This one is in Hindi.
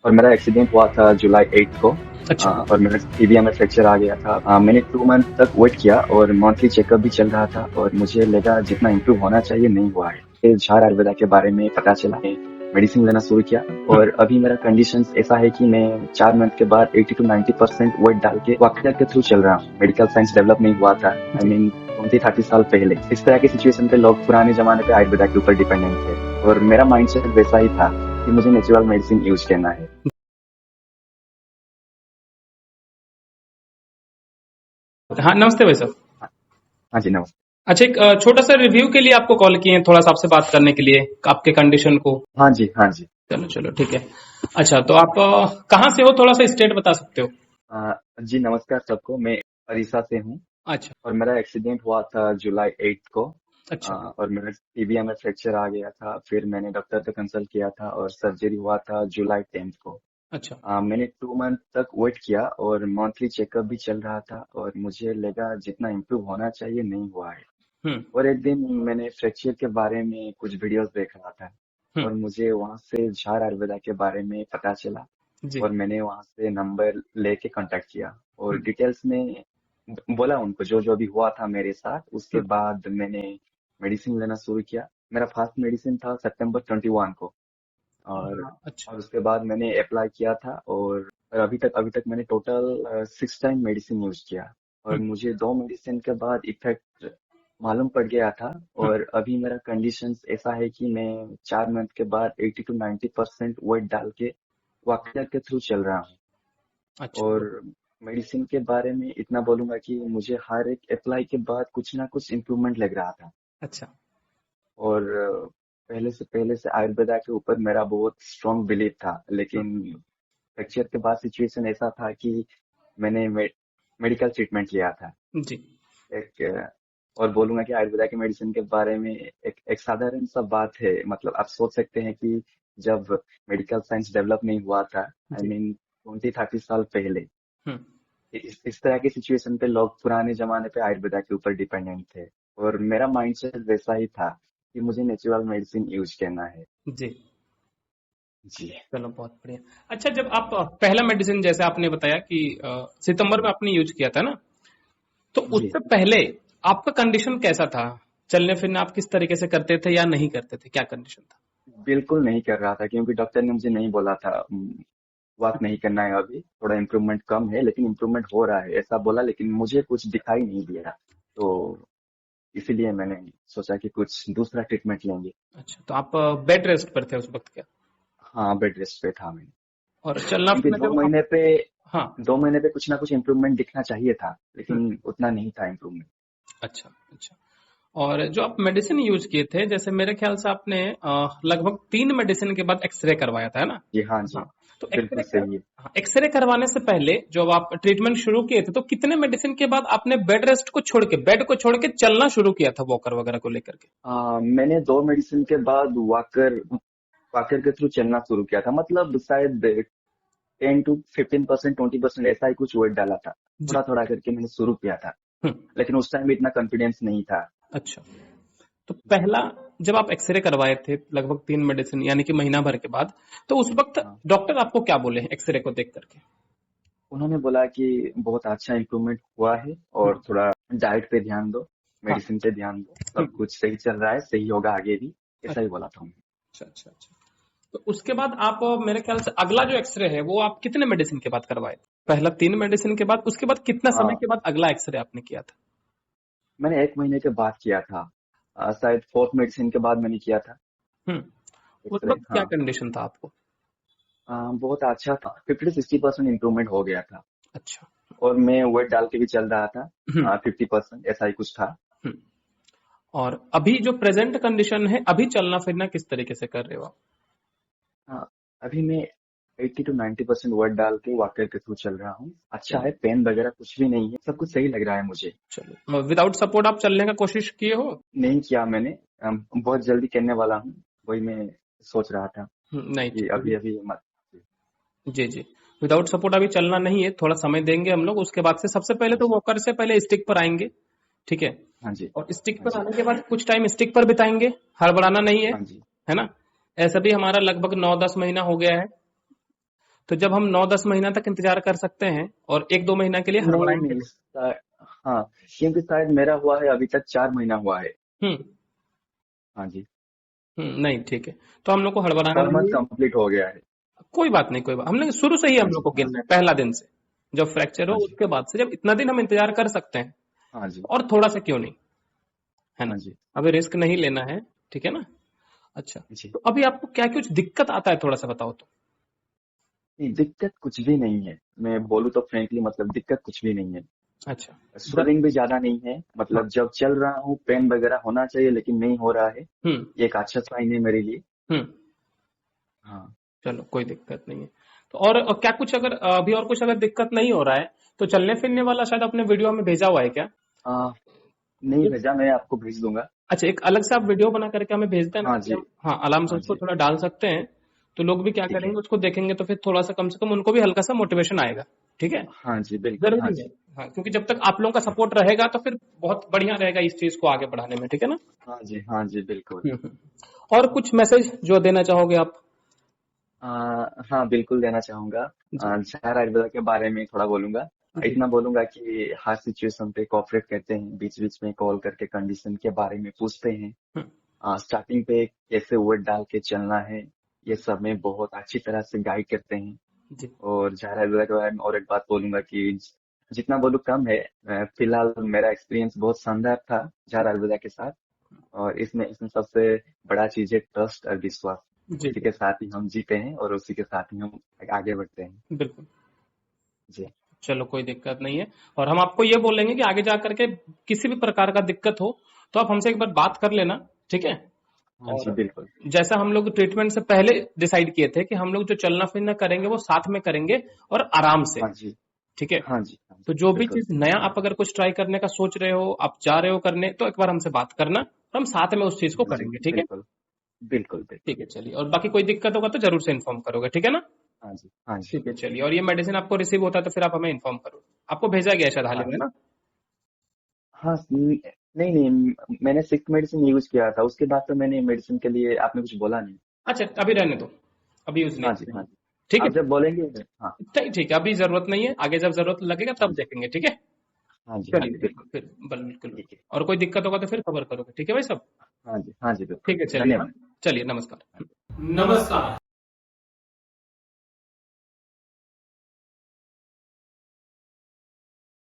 और मेरा एक्सीडेंट हुआ था जुलाई 8 को। अच्छा। और मेरा टीबिया में फ्रैक्चर आ गया था। मैंने 2 मंथ तक वेट किया और मंथली चेकअप भी चल रहा था और मुझे लगा जितना इम्प्रूव होना चाहिए नहीं हुआ है। फिर झार आयुर्वेदा के बारे में पता चला, मेडिसिन लेना शुरू किया और अभी मेरा कंडीशन ऐसा है कि मैं 4 मंथ के बाद 80 to 90% वेट डाल के वॉकर के थ्रू चल रहा हूँ। मेडिकल साइंस डेवलप नहीं हुआ था, आई मीन 20-30 साल पहले। इस तरह की सिचुएशन पे लोग पुराने जमाने पे आयुर्वेदा के ऊपर डिपेंडेंट थे और मेरा माइंडसेट वैसा ही था कि मुझे नेचुरल मेडिसिन यूज करना है। हाँ, नमस्ते भाई साहब। हाँ जी, नमस्ते। अच्छा, एक छोटा सा रिव्यू के लिए आपको कॉल किए हैं, थोड़ा सा आपसे बात करने के लिए आपके कंडीशन को। हाँ जी, हाँ जी। चलो चलो, ठीक है। अच्छा, तो आप कहाँ से हो, थोड़ा सा स्टेट बता सकते हो? जी नमस्कार सबको, मैं उड़ीसा से हूँ अच्छा। और मेरा एक्सीडेंट हुआ था जुलाई 8 को। अच्छा। और मेरा टीबिया में फ्रैक्चर आ गया था। फिर मैंने डॉक्टर से कंसल्ट किया था और सर्जरी हुआ था जुलाई 10 को। अच्छा। मैंने 2 मंथ तक वेट किया और मंथली चेकअप भी चल रहा था और मुझे लगा जितना इम्प्रूव होना चाहिए नहीं हुआ है। हम्म। और एक दिन मैंने फ्रैक्चर के बारे में कुछ वीडियोस देख रहा था हम्म। और मुझे वहां से झार आयुर्वेदा के बारे में पता चला जी। और मैंने वहां से नंबर लेके कांटेक्ट किया और हम्म। डिटेल्स में बोला उनको जो जो भी हुआ था मेरे साथ। उसके हम्म। बाद मैंने मेडिसिन लेना शुरू किया। मेरा फर्स्ट मेडिसिन था सितंबर 21 को। और हाँ, अच्छा। और उसके बाद मैंने अप्लाई किया था और अभी तक मैंने टोटल 6 टाइम मेडिसिन यूज किया और हम्म। मुझे 2 मेडिसिन के बाद इफेक्ट मालूम पड़ गया था। हम्म। और अभी मेरा कंडीशन ऐसा है कि मैं 4 मंथ के बाद 80 to 90% वेट डाल के वॉकर के थ्रू चल रहा हूँ। अच्छा। और मेडिसिन के बारे में इतना बोलूंगा कि मुझे हर एक अप्लाई के बाद कुछ ना कुछ इम्प्रूवमेंट लग रहा था। अच्छा। और पहले से आयुर्वेदा के ऊपर मेरा बहुत स्ट्रांग बिलीव था, हम्म। लेकिन फ्रैक्चर के बाद सिचुएशन ऐसा था कि मैंने मेडिकल ट्रीटमेंट लिया था। जी। एक और बोलूंगा कि आयुर्वेदा के मेडिसिन के बारे में एक साधारण सा बात है। मतलब आप सोच सकते हैं कि जब मेडिकल साइंस डेवलप नहीं हुआ था, आई जी। मीन 20-30 साल पहले, हम्म। इस तरह की सिचुएशन पे लोग पुराने जमाने पे आयुर्वेदा के ऊपर डिपेंडेंट थे और मेरा माइंडसेट वैसा ही था कि मुझे नेचुरल मेडिसिन यूज करना है। जी। जी। चलो, बहुत बढ़िया। अच्छा, जब आप पहला मेडिसिन जैसे आपने बताया कि सितंबर में जी। आपने यूज किया था ना, तो जी उससे पहले आपका कंडीशन कैसा था? चलने फिरने आप किस तरीके से करते थे या नहीं करते थे? क्या कंडीशन था? बिल्कुल नहीं कर रहा था क्योंकि डॉक्टर ने मुझे नहीं बोला था वॉक नहीं करना है, अभी थोड़ा इम्प्रूवमेंट कम है लेकिन इम्प्रूवमेंट हो रहा है ऐसा बोला, लेकिन मुझे कुछ दिखाई नहीं दिया। तो इसीलिए मैंने सोचा कि कुछ दूसरा ट्रीटमेंट लेंगे। अच्छा, तो आप बेड रेस्ट पर थे उस वक्त क्या? हाँ, बेड रेस्ट पे था मैं। और चलना क्योंकि फिरना दो जब आप। महीने पे हाँ। 2 महीने पे कुछ ना कुछ इम्प्रूवमेंट दिखना चाहिए था, हम्म। लेकिन उतना नहीं था इम्प्रूवमेंट। अच्छा। अच्छा। और जो आप मेडिसिन यूज किए थे, जैसे मेरे ख्याल से आपने लगभग 3 मेडिसिन के बाद एक्सरे करवाया था, है ना? जी हाँ जी। हाँ। तो बिल्कुल सही है। हाँ, एक्सरे करवाने से पहले जब आप ट्रीटमेंट शुरू किए थे, तो कितने मेडिसिन के बाद आपने बेड को छोड़ के चलना शुरू किया था, वॉकर वगैरह को लेकर के? मैंने 2 मेडिसिन के बाद वॉकर वॉकर के थ्रू चलना शुरू किया था। मतलब शायद 10 to 15%, 20% ऐसा ही कुछ वेट डाला था। जी। थोड़ा थोड़ा करके मैंने शुरू किया था, हम्म। लेकिन उस टाइम इतना कॉन्फिडेंस नहीं था। अच्छा। तो पहला, जब आप एक्सरे करवाए थे लगभग 3 मेडिसिन यानी कि महीना भर के बाद, तो उस वक्त हाँ, डॉक्टर आपको क्या बोले एक्सरे को देख करके? उन्होंने बोला कि बहुत अच्छा इम्प्रूवमेंट हुआ है और थोड़ा डाइट पे ध्यान दो, हाँ। मेडिसिन पे ध्यान दो, सब हम्म। कुछ सही चल रहा है, सही होगा आगे भी, ऐसा ही बोला था उन्होंने। अच्छा अच्छा अच्छा। तो उसके बाद आप मेरे ख्याल से अगला जो एक्सरे है वो आप कितने मेडिसिन के बाद करवाए थे? पहला 3 मेडिसिन के बाद, उसके बाद कितना समय हाँ, के बाद अगला एक्सरे आपने किया था? मैंने 1 महीने के बाद किया था। शायद 4th मेडिसिन के बाद मैंने किया था उस एक्सरे। वक्त क्या हाँ। कंडीशन था आपको? बहुत अच्छा था, 50 to 60% इम्प्रूवमेंट हो गया था। अच्छा। और मैं वेट डाल के भी चल रहा था। हम्म। 50% ऐसा ही कुछ था। हम्म। और अभी जो प्रेजेंट कंडीशन है, अभी चलना फिरना किस तरीके से कर रहे हो आप? हाँ, अभी मैं 80 to 90% वेट डाल के वॉकर के थ्रू चल रहा हूँ। अच्छा चलो। है, पेन वगैरह कुछ भी नहीं है, सब कुछ सही लग रहा है मुझे। चलो, विदाउट सपोर्ट आप चलने का कोशिश किए हो? नहीं किया मैंने। बहुत जल्दी करने वाला हूँ, वही मैं सोच रहा था नहीं, कि ठीक अभी है। अभी मत। जी जी। विदाउट सपोर्ट अभी चलना नहीं है, थोड़ा समय देंगे हम लोग। उसके बाद से सबसे पहले हाँ तो जी, वॉकर से पहले स्टिक पर आएंगे। ठीक है। हाँ जी, और स्टिक हाँ पर जी, आने के बाद कुछ टाइम स्टिक पर बिताएंगे, हड़बड़ाना नहीं है। हाँ जी, है ना? ऐसा भी हमारा लगभग 9-10 महीना हो गया है। तो जब हम 9-10 महीना तक इंतजार कर सकते हैं और 1-2 महीना के लिए नहीं हड़बड़ाएंगे नहीं नहीं। हाँ, क्योंकि शायद मेरा हुआ है अभी तक 4 महीना हुआ है। हम्म। हाँ जी। नहीं ठीक है। तो हम लोग को हड़बड़ाना 4 मंथ नहीं है। कंप्लीट हो गया है। कोई बात नहीं, कोई बात, हमने शुरू से ही हाँ हम लोग जी। को हाँ गिनना है पहला दिन से। जब फ्रैक्चर हो हाँ जी। उसके बाद से, जब इतना दिन हम इंतजार कर सकते हैं हाँ जी। और थोड़ा सा क्यों नहीं, है ना। हाँ जी। अभी रिस्क नहीं लेना है, ठीक है ना। अच्छा, जी। तो अभी आपको क्या कुछ दिक्कत आता है, थोड़ा सा बताओ तो। नहीं, दिक्कत कुछ भी नहीं है। मैं बोलूँ तो फ्रेंकली मतलब दिक्कत कुछ भी नहीं है। अच्छा। स्वेलिंग भी ज्यादा नहीं है, हाँ। मतलब जब चल रहा हूँ पेन वगैरह होना चाहिए लेकिन नहीं हो रहा है। हम्म। ये एक अच्छा साइन है मेरे लिए। हम्म। हाँ। चलो कोई दिक्कत नहीं है। तो और क्या कुछ अगर अभी और कुछ अगर दिक्कत नहीं हो रहा है, तो चलने फिरने वाला शायद अपने वीडियो में भेजा हुआ है क्या। आ, नहीं भेजा, मैं आपको भेज दूंगा। अच्छा, एक अलग से आप वीडियो बना करके हमें भेज देना हाँ कि जी। हम, हाँ, आराम से हाँ उसको जी। थोड़ा डाल सकते हैं। तो लोग भी क्या ठीक है। करेंगे, उसको देखेंगे तो फिर थोड़ा सा कम से कम उनको भी हल्का सा मोटिवेशन आएगा। ठीक है। हाँ जी बिल्कुल। हाँ जरूरी है। जी। हाँ, क्योंकि जब तक आप लोगों का सपोर्ट रहेगा तो फिर बहुत बढ़िया रहेगा इस चीज को आगे बढ़ाने में, ठीक है ना। हाँ जी। हाँ जी बिल्कुल। और कुछ मैसेज जो देना चाहोगे आप। आ, हाँ बिल्कुल देना चाहूंगा। जी। झार आयुर्वेदा के बारे में थोड़ा बोलूंगा। जी। इतना बोलूंगा कि हर सिचुएशन पे कोऑपरेट करते हैं, बीच बीच में कॉल करके कंडीशन के बारे में पूछते हैं। हम्म। स्टार्टिंग पे कैसे वेट डाल के चलना है, ये सब में बहुत अच्छी तरह से गाइड करते हैं। जी। और झार आयुर्वेदा के बारे में और एक बात बोलूंगा कि जितना बोलूँ कम है। फिलहाल मेरा एक्सपीरियंस बहुत शानदार था झार आयुर्वेदा के साथ। और इसमें इसमें सबसे बड़ा चीज है ट्रस्ट और विश्वास। जी। उसी जी। के साथ ही हम जीते हैं और उसी के साथ ही हम आगे बढ़ते हैं। बिल्कुल। जी। चलो कोई दिक्कत नहीं है। और हम आपको ये बोलेंगे कि आगे जा करके किसी भी प्रकार का दिक्कत हो तो आप हमसे एक बार बात कर लेना, ठीक है। हाँ जी और बिल्कुल। जैसा हम लोग ट्रीटमेंट से पहले डिसाइड किए थे कि हम लोग जो चलना फिरना करेंगे वो साथ में करेंगे और आराम से, हाँ जी। ठीक है। हाँ जी। हाँ तो जी जो भी बिल्कुल। चीज नया आप अगर कुछ ट्राई करने का सोच रहे हो, आप जा रहे हो करने, तो एक बार हमसे बात करना और हम साथ में उस चीज को हाँ जी करेंगे, ठीक है। बिल्कुल। बिल्कुल ठीक बिल्कुल। है, चलिए, और बाकी कोई दिक्कत होगा तो जरूर से इन्फॉर्म करोगे, ठीक है ना। हाँ जी। हाँ जी। ठीक है, चलिए, और ये मेडिसिन आपको रिसीव होता है तो फिर आप हमें इन्फॉर्म करो। आपको भेजा गया है शायद हाल ही हाँ में जी। ना। हाँ नहीं नहीं, मैंने सिक्स मेडिसिन यूज किया था, उसके बाद तो मैंने मेडिसिन के लिए आपने कुछ बोला नहीं। अच्छा, अभी रहने दो, अभी यूज नहीं हाँ जी। हाँ करेंगे। जी। ठीक है। आप जब बोलेंगे। हाँ। ठीक है, अभी जरूरत नहीं है, आगे जब जरूरत लगेगा हाँ तब जी। देखेंगे, ठीक है। हाँ जी। हाँ चलिए जी ठीक है, बिल्कुल। फिर बिल्कुल ठीक है। और कोई दिक्कत होगा तो फिर खबर करोगे, ठीक है भाई सब। हाँ जी। हाँ जी बिल्कुल। ठीक है, चलिए, हाँ, धन्यवाद। चलिए, नमस्कार। नमस्कार।